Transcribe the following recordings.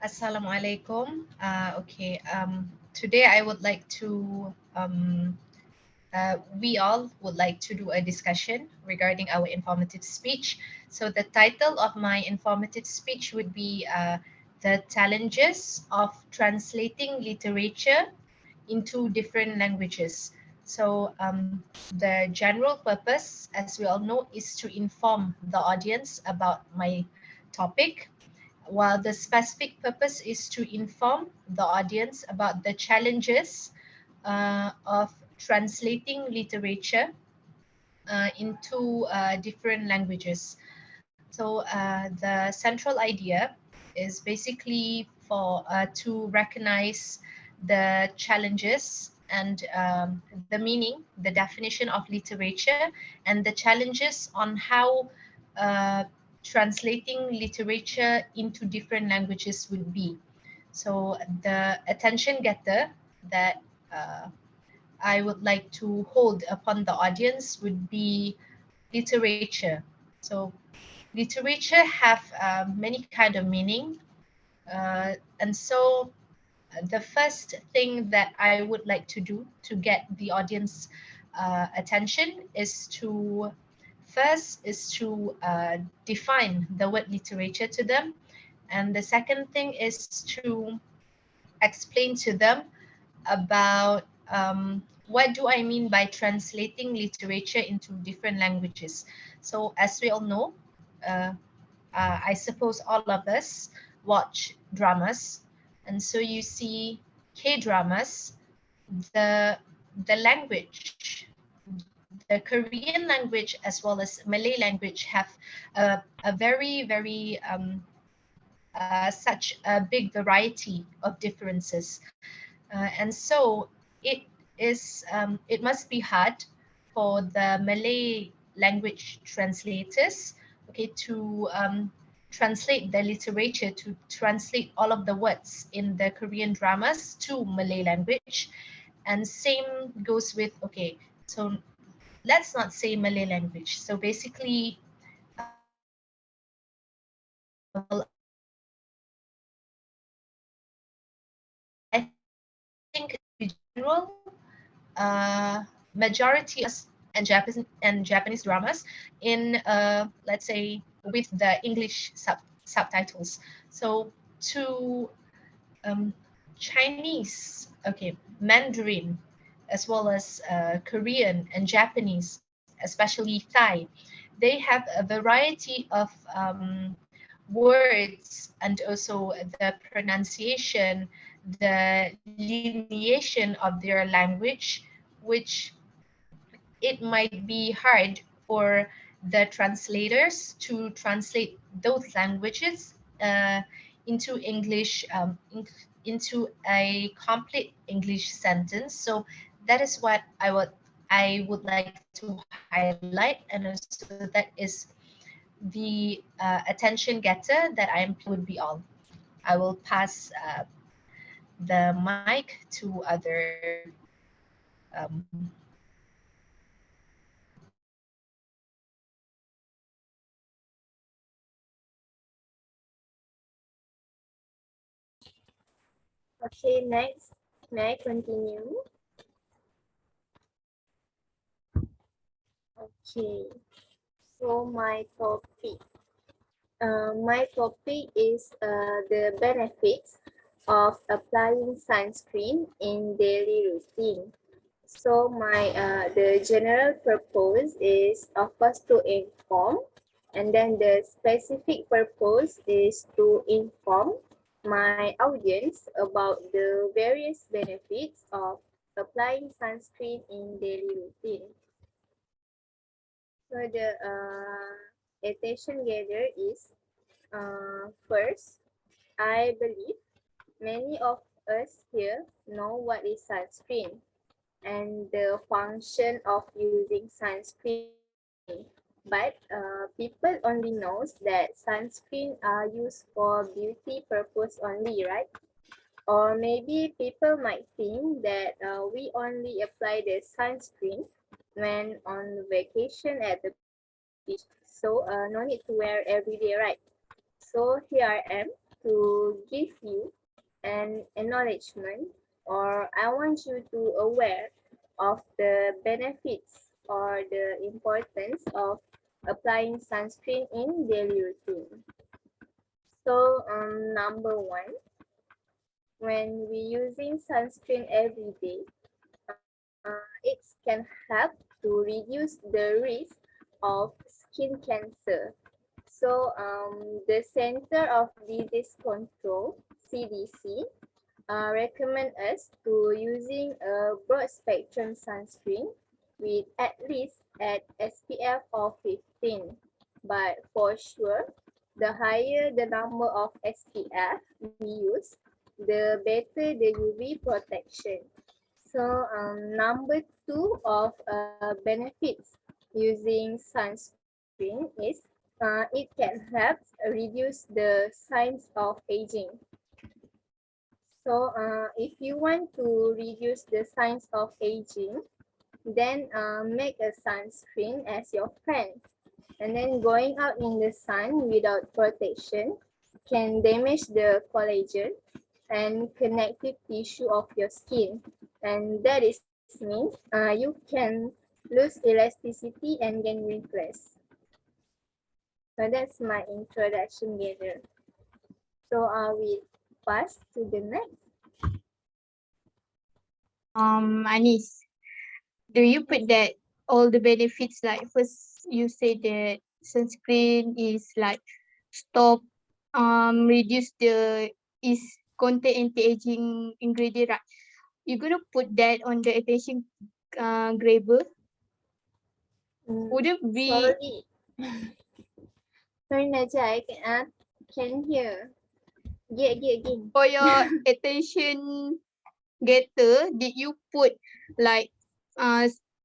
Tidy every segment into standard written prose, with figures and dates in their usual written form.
Assalamualaikum. Today I would like to, we all would like to do a discussion regarding our informative speech. So the title of my informative speech would be The Challenges of Translating Literature into Different Languages. The general purpose, as we all know, is to inform the audience about my topic, while the specific purpose is to inform the audience about the challenges of translating literature into different languages. The central idea is basically for to recognize the challenges and the meaning, the definition of literature, and the challenges on how uh, translating literature into different languages would be. So the attention getter that uh, I would like to hold upon the audience would be literature. So literature have many kind of meaning, and so the first thing that I would like to do to get the audience attention is to define the word literature to them, and the second thing is to explain to them about what do I mean by translating literature into different languages. So as we all know, uh, I suppose all of us watch dramas, and so you see K dramas. The the language, the Korean language as well as Malay language have a very such a big variety of differences, and so it it must be hard for the Malay language translators, okay, to translate the literature, to translate all of the words in the Korean dramas to Malay language. And same goes with, okay, so let's not say Malay language. So basically, I think in general, majority of and Japanese dramas in let's say with the English subtitles. So to um, Chinese, okay, Mandarin, as well as Korean and Japanese, especially Thai, they have a variety of words and also the pronunciation, the lineation of their language, which it might be hard for the translators to translate those languages into English, into a complete English sentence. So that is what I would like to highlight, and also that is the attention getter that I am planning to do would be all. I will pass the mic to other. Um, Okay, next. May I continue? Okay, so my topic is the benefits of applying sunscreen in daily routine. So the general purpose is of course to inform, and then the specific purpose is to inform my audience about the various benefits of applying sunscreen in daily routine. So the attention gather is first, I believe many of us here know what is sunscreen and the function of using sunscreen. But people only knows that sunscreen are used for beauty purpose only, right? Or maybe people might think that we only apply the sunscreen when on vacation at the beach. So no need to wear every day, right? So here I am to give you an acknowledgement, or I want you to aware of the benefits or the importance of applying sunscreen in daily routine. So number one, when we using sunscreen every day, it can help to reduce the risk of skin cancer. So the Center of Disease Control, CDC, recommend us to using a broad spectrum sunscreen with at least at SPF of 15. But for sure, the higher the number of SPF we use, the better the UV protection. So number two of benefits using sunscreen is it can help reduce the signs of aging. So if you want to reduce the signs of aging, then make a sunscreen as your friend. And then going out in the sun without protection can damage the collagen and connective tissue of your skin. And that is mean you can lose elasticity and gain wrinkles. So that's my introduction, Gather. So we pass to the next. Anis, do you put that all the benefits, like first you say that sunscreen is like stop reduce the is contain anti-aging ingredient, right? You're gonna put that on the attention grabber? Wouldn't be Sorry. Sorry, Naja, I can hear. Again. for your attention getter, did you put like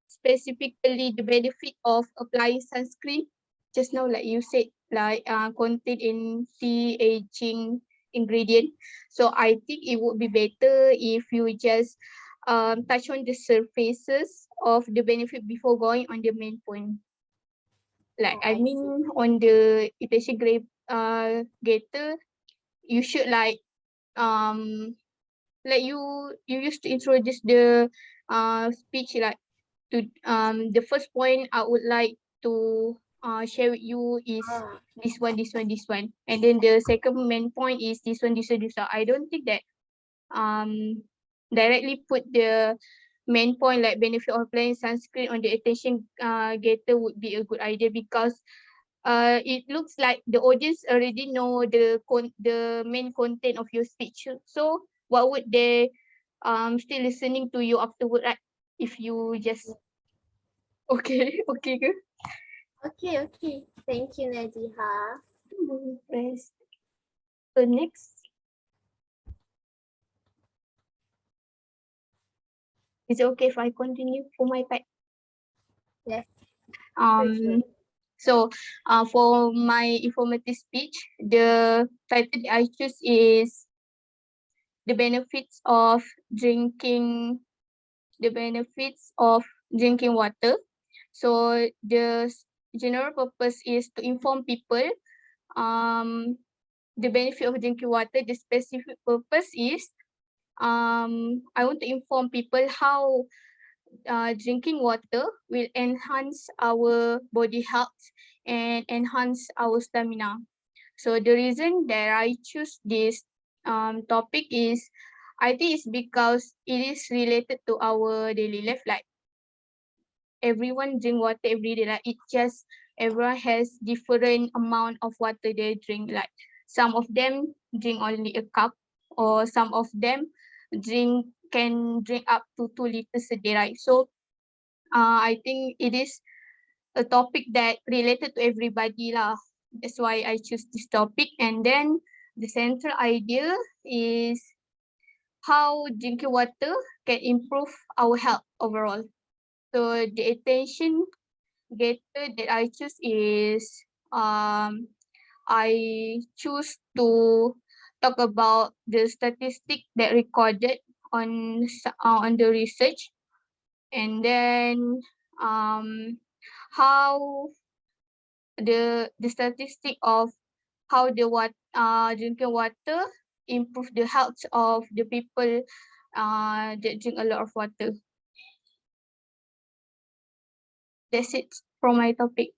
specifically the benefit of applying sunscreen? Just now, like you said, like contain anti-aging ingredient. So I think it would be better if you just touch on the surfaces of the benefit before going on the main point. Like Oh, I I mean, see. on the attention getter, you should like you used to introduce the speech, like to the first point I would like to share with you is Ah, this one, and then the second main point is this one. I don't think that um directly put the main point like benefit of applying sunscreen on the attention getter would be a good idea, because it looks like the audience already know the main content of your speech. So what would they still listening to you afterward, right? If you just okay, okay ke? okay. Thank you, Najiha. Press. So next, is it okay if I continue for my part? Yes, sure. Um, so for my informative speech, the title that I choose is the benefits of drinking the benefits of drinking water. So the general purpose is to inform people the benefit of drinking water. The specific purpose is I want to inform people how drinking water will enhance our body health and enhance our stamina. So the reason that I choose this topic is, I think it's because it is related to our daily life. Like everyone drink water every day. Like it just everyone has different amount of water they drink. Like some of them drink only a cup, or some of them can drink up to 2 liters a day, right? So I think it is a topic that related to everybody lah. That's why I choose this topic. And then the central idea is how drinking water can improve our health overall. So the attention getter that I choose is I choose to talk about the statistic that recorded on the research, and then how the statistic of how the drinking water improve the health of the people that drink a lot of water. That's it from my topic.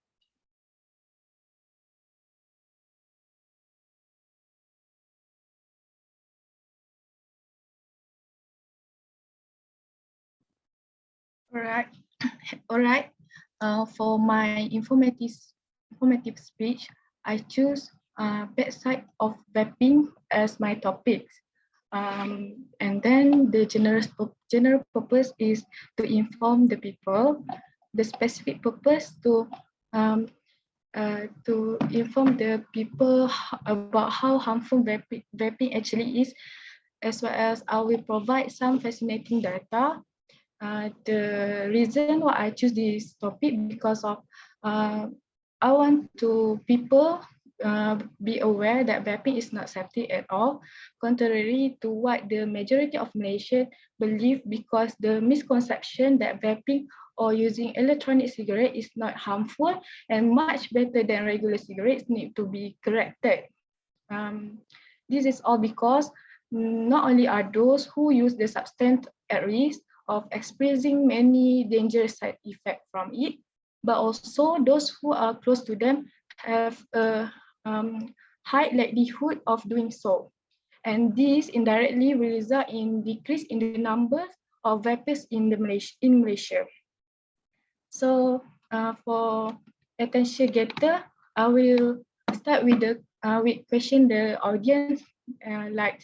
Alright, alright. For my informative speech, I choose bad side of vaping as my topic. And then the general purpose is to inform the people. The specific purpose to inform the people about how harmful vaping actually is, as well as I will provide some fascinating data. The reason why I choose this topic because of I want to people be aware that vaping is not safety at all, contrary to what the majority of Malaysians believe, because the misconception that vaping or using electronic cigarette is not harmful and much better than regular cigarettes need to be corrected. This is all because not only are those who use the substance at risk of experiencing many dangerous side effects from it, but also those who are close to them have a high likelihood of doing so. And this indirectly will result in decrease in the numbers of vapers in Malaysia. So for attention getter, I will start with the with question the audience like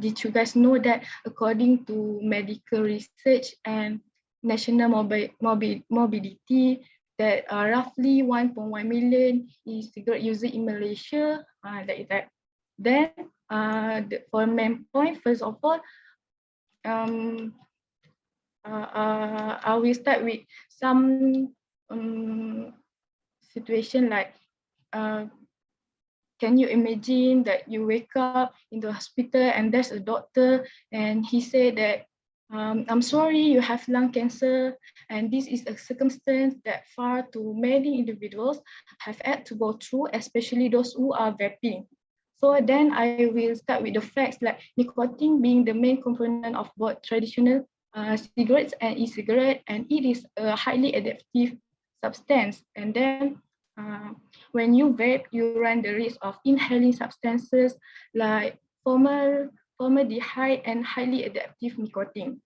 did you guys know that according to medical research and national mobility that roughly 1.1 million e-cigarette users in Malaysia, like that. Then for main point, first of all, I will start with some situation like can you imagine that you wake up in the hospital and there's a doctor and he said that I'm sorry, you have lung cancer, and this is a circumstance that far too many individuals have had to go through, especially those who are vaping. So then I will start with the facts like nicotine being the main component of both traditional cigarettes and e-cigarette, and it is a highly addictive substance. And then when you vape, you run the risk of inhaling substances like formaldehyde and highly addictive nicotine.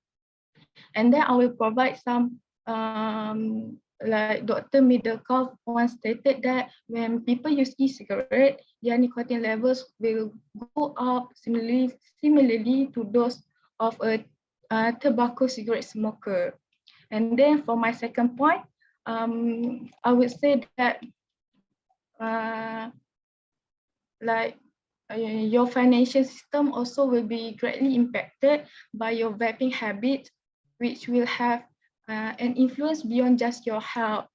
And then I will provide some like Dr. Middlecoff once stated that when people use e-cigarette, their nicotine levels will go up similarly to those of a tobacco cigarette smoker. And then for my second point, I would say that like your financial system also will be greatly impacted by your vaping habit, which will have an influence beyond just your health.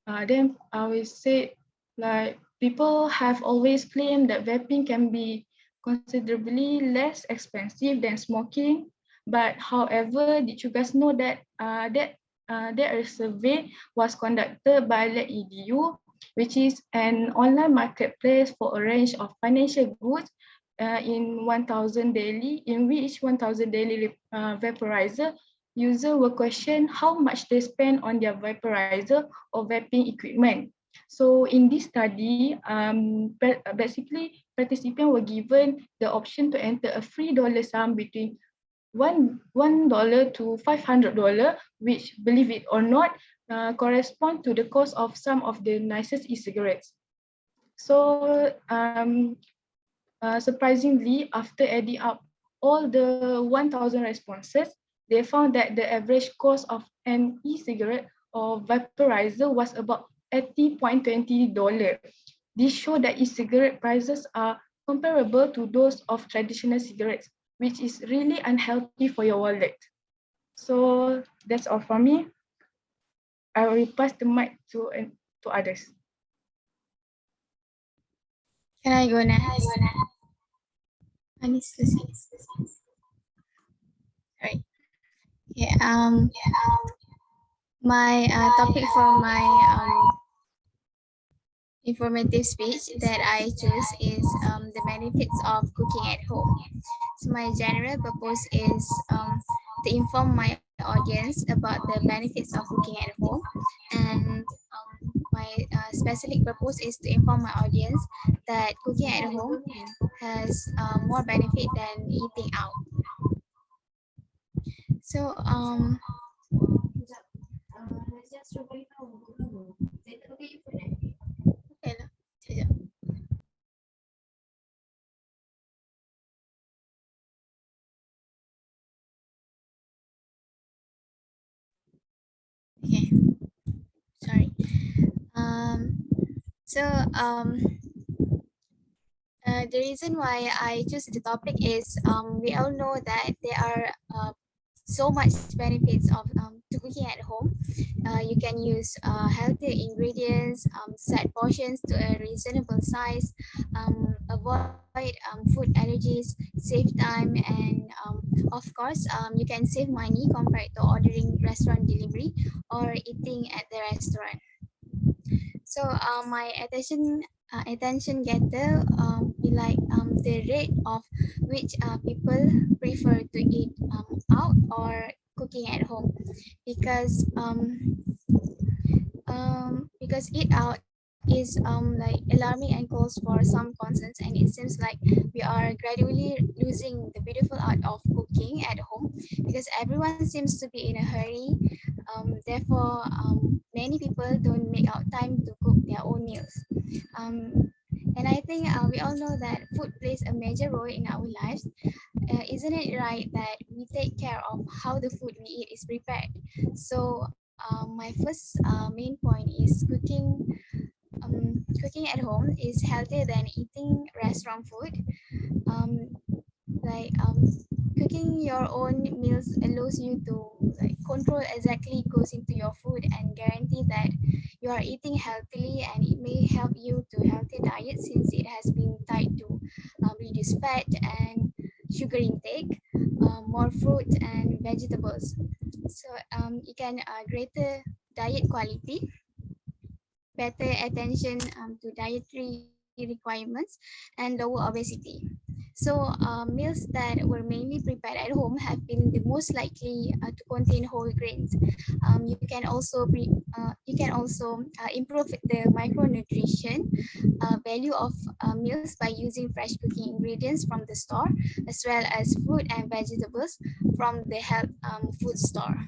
Then I will say like people have always claimed that vaping can be considerably less expensive than smoking. But however, did you guys know that that a survey was conducted by Let.edu, which is an online marketplace for a range of financial goods in 1,000 daily, in which 1,000 daily vaporizer users were questioned how much they spend on their vaporizer or vaping equipment. So in this study, basically participants were given the option to enter a $3 sum between $1 to $500, which, believe it or not, correspond to the cost of some of the nicest e-cigarettes. So surprisingly, after adding up all the 1,000 responses, they found that the average cost of an e-cigarette or vaporizer was about $80.20. This shows that e-cigarette prices are comparable to those of traditional cigarettes, which is really unhealthy for your wallet. So that's all from me. I will pass the mic to others. Can I go next? Anis, right. Yeah, my topic for my informative speech that I choose is the benefits of cooking at home. So my general purpose is to inform my audience about the benefits of cooking at home, and my specific purpose is to inform my audience that cooking at home has more benefit than eating out. So okay lah. Sekejap. Okay, sorry. Um, so the reason why I choose the topic is we all know that there are so much benefits of to cooking at home. You can use healthier ingredients, set portions to a reasonable size, avoid food allergies, save time, and of course, you can save money compared to ordering restaurant delivery or eating at the restaurant. So my attention getter be like the rate of which people prefer to eat out or cooking at home, because eat out is like alarming and calls for some concerns, and it seems like we are gradually losing the beautiful art of cooking at home because everyone seems to be in a hurry. Therefore, many people don't make out time to cook their own meals. And I think we all know that food plays a major role in our lives. Isn't it right that we take care of how the food we eat is prepared? So my first main point is cooking at home is healthier than eating restaurant food. Um, like cooking your own meals allows you to like control exactly goes into your food and guarantee that you are eating healthily, and it may help you to healthy diet since it has been tied to reduce fat and sugar intake, more fruit and vegetables. So you can greater diet quality, better attention to dietary requirements, and lower obesity. So, meals that were mainly prepared at home have been the most likely to contain whole grains. You can also improve the micronutrition value of meals by using fresh cooking ingredients from the store, as well as fruit and vegetables from the health food store.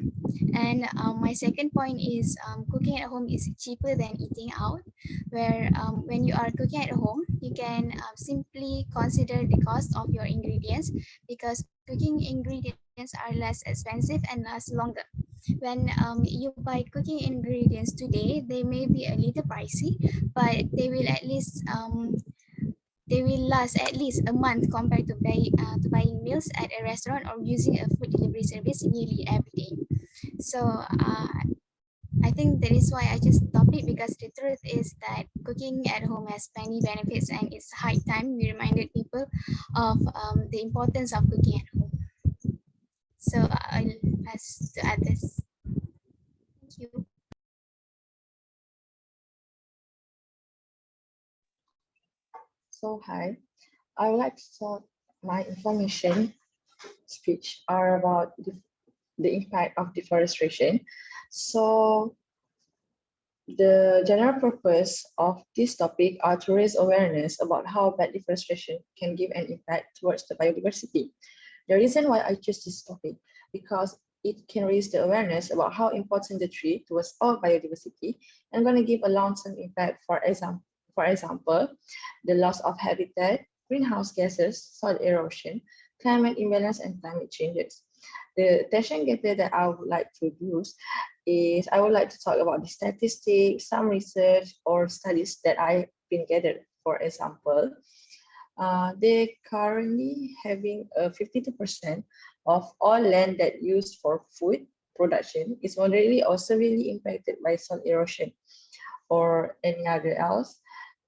And my second point is cooking at home is cheaper than eating out, where when you are cooking at home, you can simply consider the cost of your ingredients because cooking ingredients are less expensive and last longer. When you buy cooking ingredients today, they may be a little pricey, but they will last at least a month compared to buying meals at a restaurant or using a food delivery service nearly every day. So I think that is why I chose the topic, because the truth is that cooking at home has many benefits, and it's high time we reminded people of the importance of cooking at home. So I'll pass to others. Thank you. So hi, I would like to start my information speech are about the impact of deforestation. So the general purpose of this topic are to raise awareness about how bad deforestation can give an impact towards the biodiversity. The reason why I choose this topic, because it can raise the awareness about how important the tree towards all biodiversity and going to give a long-term impact. For example, the loss of habitat, greenhouse gases, soil erosion, climate imbalance, and climate changes. The attention getter that I would like to use is I would like to talk about the statistics, some research or studies that I've been gathered. For example, they currently having 52% of all land that used for food production is moderately or severely impacted by soil erosion. Or any other else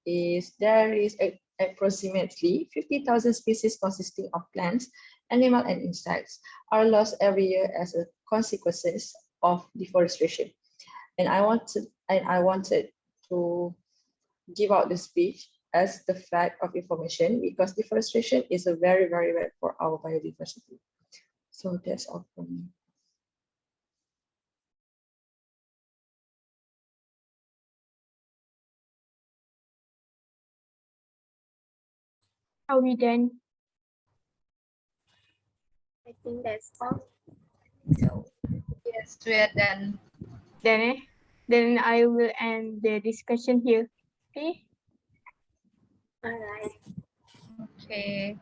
is there is approximately 50,000 species consisting of plants, animal and insects are lost every year as a consequences of deforestation. And I wanted to give out the speech as the fact of information because deforestation is a very, very bad for our biodiversity. So that's all from me. Are we done? I think that's all. So Yes, we are done. Then I will end the discussion here. Okay. All right. Okay.